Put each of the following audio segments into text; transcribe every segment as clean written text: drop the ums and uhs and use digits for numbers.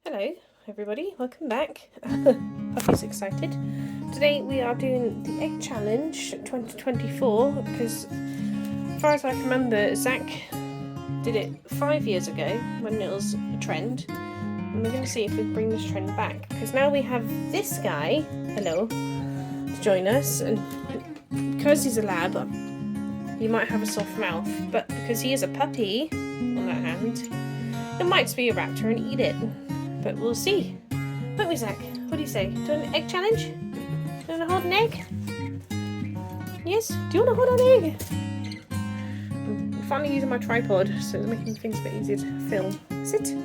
Hello everybody, welcome back. Puppy's excited. Today we are doing the egg challenge 2024 because as far as I can remember, Zach did it 5 years ago when it was a trend, and we're going to see if we can bring this trend back because now we have this guy, hello, to join us, and because he's a lab he might have a soft mouth, but because he is a puppy on that hand it might be a raptor and eat it. But we'll see. Won't we, Zach? What do you say? Do an egg challenge? Do you want to hold an egg? Yes? Do you want to hold an egg? I'm finally using my tripod, so it's making things a bit easier to film. Sit.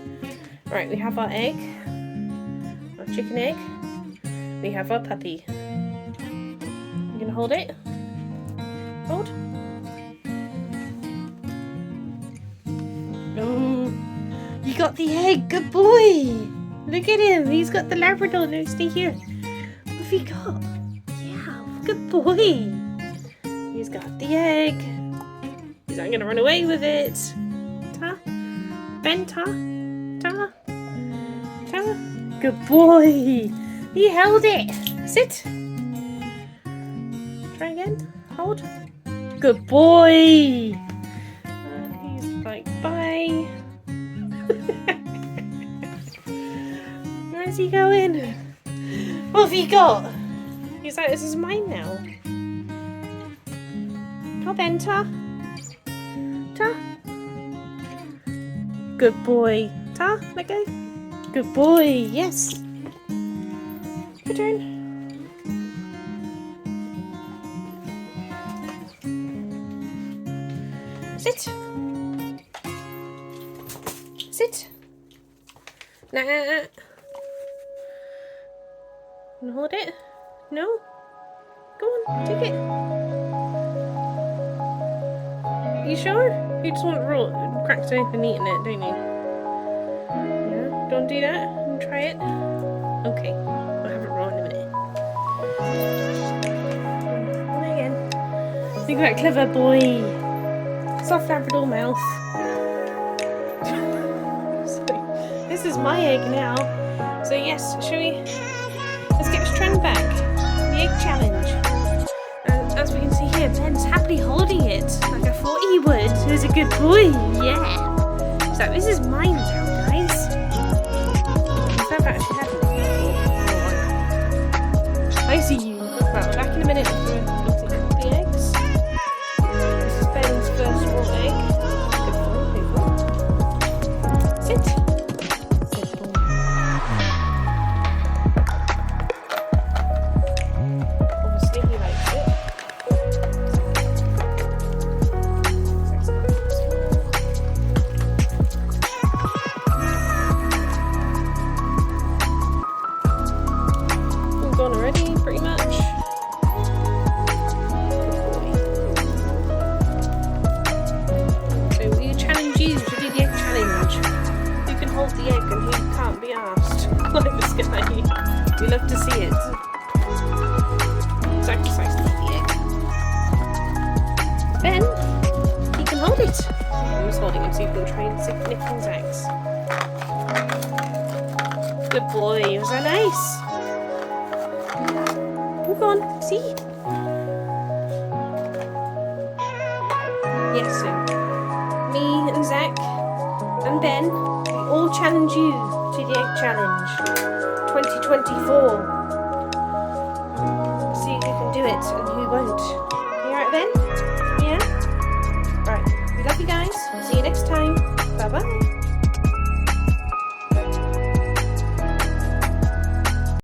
Right, we have our egg. Our chicken egg. We have our puppy. You gonna hold it? Hold. Oh, you got the egg. Good boy. Look at him. He's got the Labrador. No, stay here. What have you got? Yeah, good boy. He's got the egg. He's not going to run away with it. Ta. Ben, ta. Ta. Ta. Good boy. He held it. Sit. Try again. Hold. Good boy. He's like, bye. Where's he going? What have you got? He's like, this is mine now. Come then, Ta. Ta. Good boy. Ta, let go. Good boy, yes. Your turn. Sit. Sit. Nah. And hold it? No? Go on, take it. You sure? You just want raw, cracked open and eating it, don't you? Yeah? Don't do that and try it? Okay, I'll have it raw in a minute. Try again. Look at that clever boy. Soft Labrador mouth. So, this is my egg now. So yes, shall we? Let's get this trend back. The egg challenge. And as we can see here, Ben's happily holding it like I thought he would. He's a good boy. Yeah. So this is mine now, guys. I've actually had it. I see you. Well, back in a minute for looking at the eggs. This is Ben's first raw egg. Good boy. Sit. Gone already, pretty much. So we challenge you to do the egg challenge. Who can hold the egg and who can't be asked? Like this guy. We love to see it. Zach decides to hold the egg. Ben, he can hold it. Who's holding him so you can try and nipping Zach's. Good boy, was that nice? Go on, see? Yes, so me and Zach and Ben, we all challenge you to the egg challenge 2024. See who can do it and who won't. You alright, Ben? Yeah? Right, we love you guys. See you next time. Bye bye.